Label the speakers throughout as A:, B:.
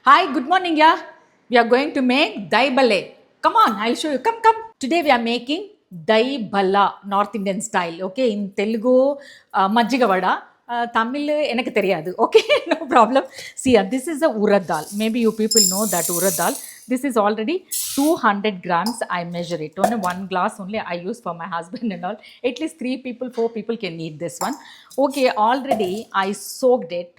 A: Hi, good morning, yeah. We are going to make dai balle. Come on, I'll show you. Come. Today we are making dai balla, North Indian style. Okay, in Telugu, majjiga vada. Tamil எனக்கு தெரியாது. Okay, no problem. See, this is a urad dal. Maybe you people know that urad dal. This is already 200 grams. I measure it. Only one glass only I use for my husband and all. At least 3 people, 4 people can eat this one. Okay, already I soaked it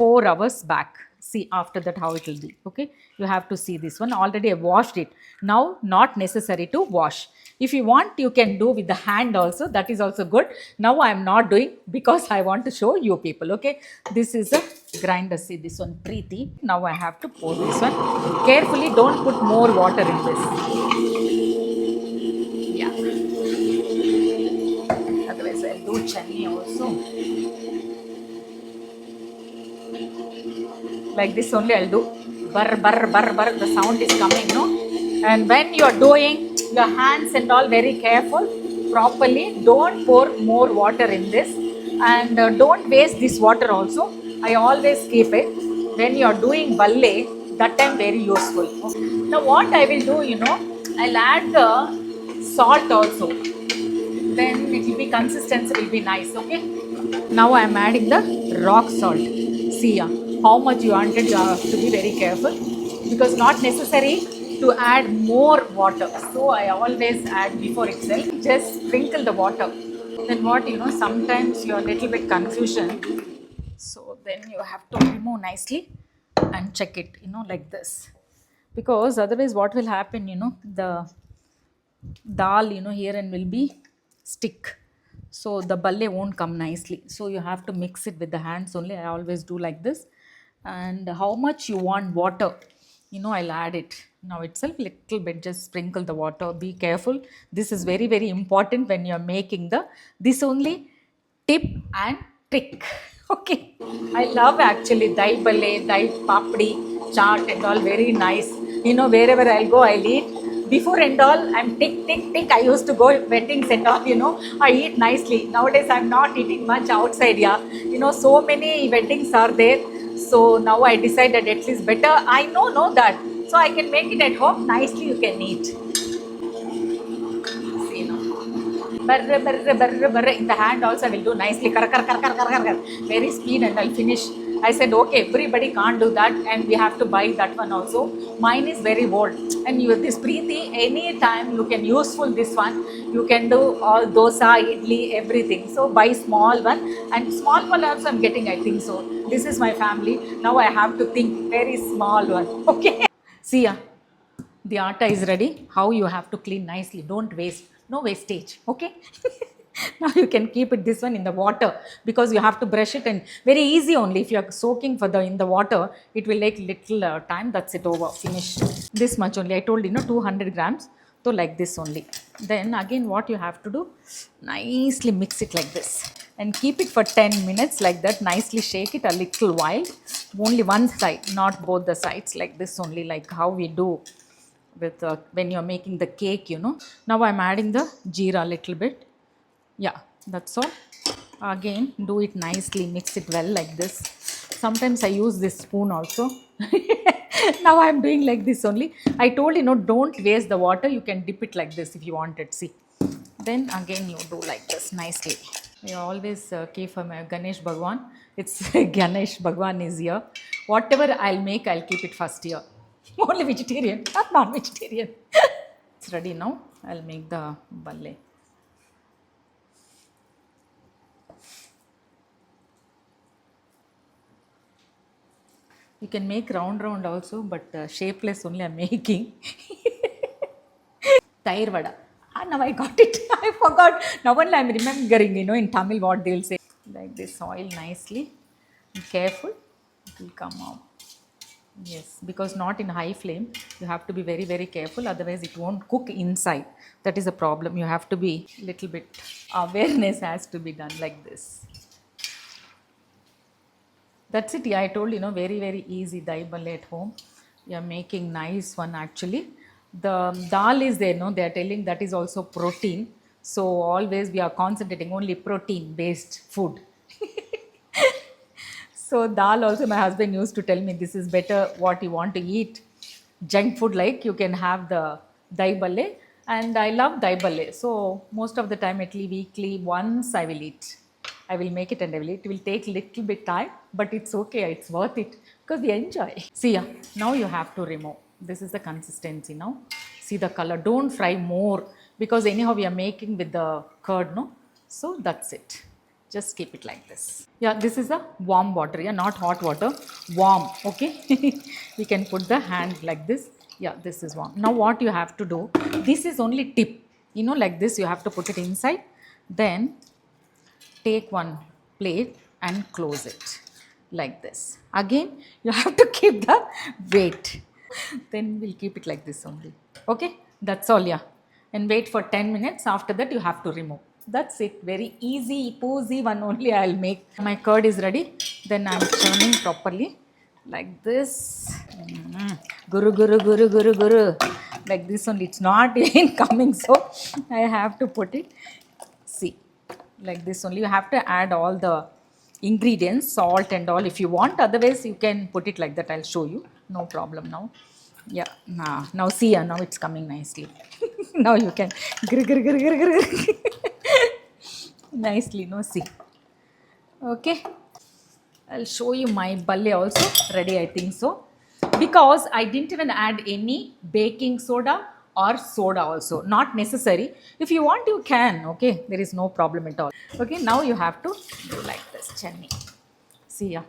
A: 4 hours back. See after that how it will be. Okay, you have to see this one. Already I washed it. Now not necessary to wash. If you want, you can do with the hand also. That is also good. Now I am not doing because I want to show you people. Okay, this is a grinder. See this one, Preeti. Now I have to pour this one carefully. Don't put more water in this. Yeah, otherwise I'll do chutney also. Like this only I'll do. Burr, burr, burr, burr. The sound is coming, no? And when you are doing your hands and all, very careful, properly. Don't pour more water in this, and don't waste this water also. I always keep it. When you are doing ballet, that time very useful. Now what I will do, I'll add the salt also. Then it will be consistency will be nice. Okay. Now I am adding the rock salt. See how much you wanted. You have to be very careful because not necessary to add more water. So I always add before itself. Just sprinkle the water. Then what sometimes you are a little bit confusion. So then you have to remove nicely and check it. Like this. Because otherwise, what will happen? The dal here and will be stick, so the balle won't come nicely. So you have to mix it with the hands only. I always do like this. And how much you want water, I'll add it now itself. Little bit, just sprinkle the water. Be careful, this is very very important when you're making the this only tip and trick. Okay, I love actually dai balle, dai papdi, chaat and all, very nice. Wherever I'll go, I'll eat. Before and all, I'm tick tick tick. I used to go weddings and all. I eat nicely. Nowadays, I'm not eating much outside. Yeah, so many weddings are there. So now I decided at least better. I know that, so I can make it at home nicely. You can eat. See, Barra, barra, barra, barra. In the hand also I will do nicely. Kar, kar, kar, kar, kar, kar, kar. Very speed and I'll finish. I said, okay, everybody can't do that and we have to buy that one also. Mine is very old. And you this Preeti, any time you can useful this one. You can do all dosa, idli, everything. So buy small one. And small one also I'm getting, I think so. This is my family. Now I have to think very small one. Okay. See ya. The atta is ready. How you have to clean nicely. Don't waste. No wastage. Okay. Now you can keep it this one in the water because you have to brush it, and very easy only. If you are soaking for the in the water, it will take little time. That's it, over. Finish. This much only. I told 200 grams. So like this only. Then again what you have to do, nicely mix it like this and keep it for 10 minutes like that. Nicely shake it a little while. Only one side, not both the sides, like this only, like how we do with when you're making the cake. Now I'm adding the jeera a little bit. Yeah, that's all. Again do it nicely, mix it well like this. Sometimes I use this spoon also. Now I'm doing like this only. I told don't waste the water. You can dip it like this if you want it. See, then again you do like this nicely. I always keep for my Ganesh Bhagwan. It's Ganesh Bhagwan is here. Whatever I'll make, I'll keep it first here. Only vegetarian, not non-vegetarian. It's ready now. I'll make the balle. You can make round also, but shapeless only I'm making. Tair vada. Ah, now I got it. I forgot. Now only I'm remembering, in Tamil what they'll say. Like this, oil nicely. Be careful. It will come out. Yes, because not in high flame. You have to be very, very careful. Otherwise, it won't cook inside. That is a problem. You have to be little bit awareness has to be done like this. That's it. Yeah, I told very, very easy dai balle at home. You are making nice one actually. The dal is there, they are telling that is also protein. So always we are concentrating only protein based food. So dal also my husband used to tell me this is better what you want to eat. Junk food like you can have the dahi balle, and I love dahi balle. So most of the time at least weekly once I will eat. I will make it and I will eat. It will take little bit time, but it's okay. It's worth it because we enjoy. See ya. Now you have to remove. This is the consistency now. See the color. Don't fry more because anyhow we are making with the curd, no? So that's it. Just keep it like this. Yeah, this is a warm water. Yeah, not hot water. Warm. Okay. We can put the hand like this. Yeah, this is warm. Now what you have to do? This is only tip. You know, like this. You have to put it inside. Then take one plate and close it like this. Again, you have to keep the weight. Then we'll keep it like this only. Okay, that's all. Yeah, and wait for 10 minutes. After that, you have to remove. That's it. Very easy, poosy one only I'll make. My curd is ready. Then I'm churning properly like this. Guru, guru, guru, guru, guru. Like this only. It's not even coming, so I have to put it. See, like this only. You have to add all the ingredients, salt and all if you want. Otherwise, you can put it like that. I'll show you. No problem now. Yeah, now see, now it's coming nicely. Now you can nicely, no, see. Okay, I'll show you my balle also ready, I think so. Because I didn't even add any baking soda or soda also, not necessary. If you want, you can, okay, there is no problem at all. Okay, now you have to do like this, chutney. See, yeah,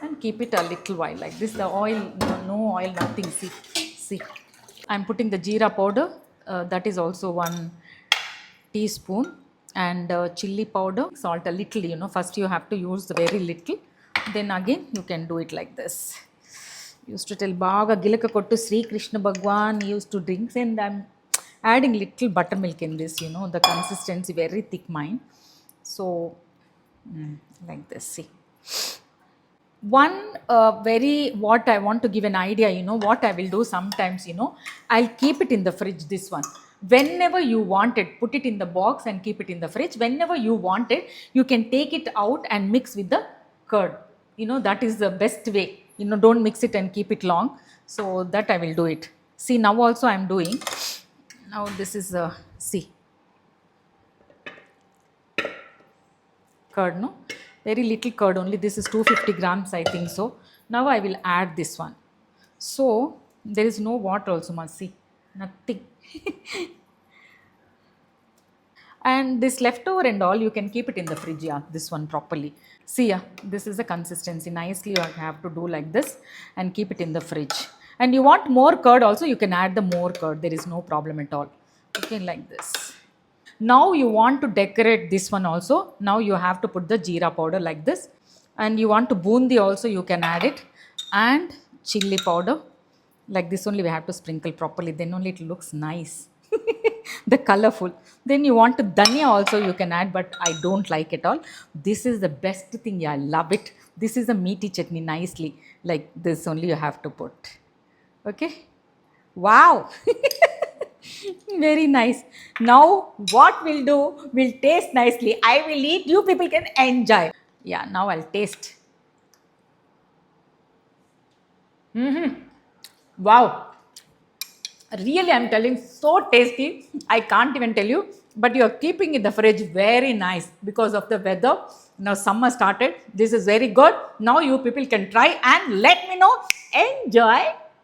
A: and keep it a little while like this. The oil, no oil, nothing. See, I'm putting the jeera powder. That is also 1 teaspoon, and chilli powder, salt a little. You know, first you have to use the very little. Then again you can do it like this. Used to tell baga gilaka kottu Sri Krishna Bhagwan used to drink, and I'm adding little buttermilk in this. You know, the consistency very thick mine. So like this. See. One very what I want to give an idea, you know, what I will do sometimes, you know, I'll keep it in the fridge, this one. Whenever you want it, put it in the box and keep it in the fridge. Whenever you want it, you can take it out and mix with the curd. You know, that is the best way. You know, don't mix it and keep it long. So that I will do it. See, now also I am doing. Now this is, see. Curd, no? Very little curd only. This is 250 grams, I think so. Now I will add this one. So there is no water also, must see. Nothing. And this leftover and all, you can keep it in the fridge, yeah, this one properly. See, yeah, this is the consistency. Nicely you have to do like this and keep it in the fridge. And you want more curd also, you can add the more curd. There is no problem at all. Okay, like this. Now you want to decorate this one also. Now you have to put the jeera powder like this. And you want to bundi also, you can add it. And chilli powder. Like this only we have to sprinkle properly. Then only it looks nice. The colorful. Then you want to dhania also you can add, but I don't like it all. This is the best thing. Yeah, I love it. This is a meaty chutney nicely. Like this only you have to put. Okay. Wow. Very nice. Now what we'll do, we'll taste nicely. I will eat, you people can enjoy. Yeah, now I'll taste. Wow. Really, I'm telling, so tasty. I can't even tell you. But you're keeping in the fridge very nice because of the weather. Now summer started. This is very good. Now you people can try and let me know. Enjoy.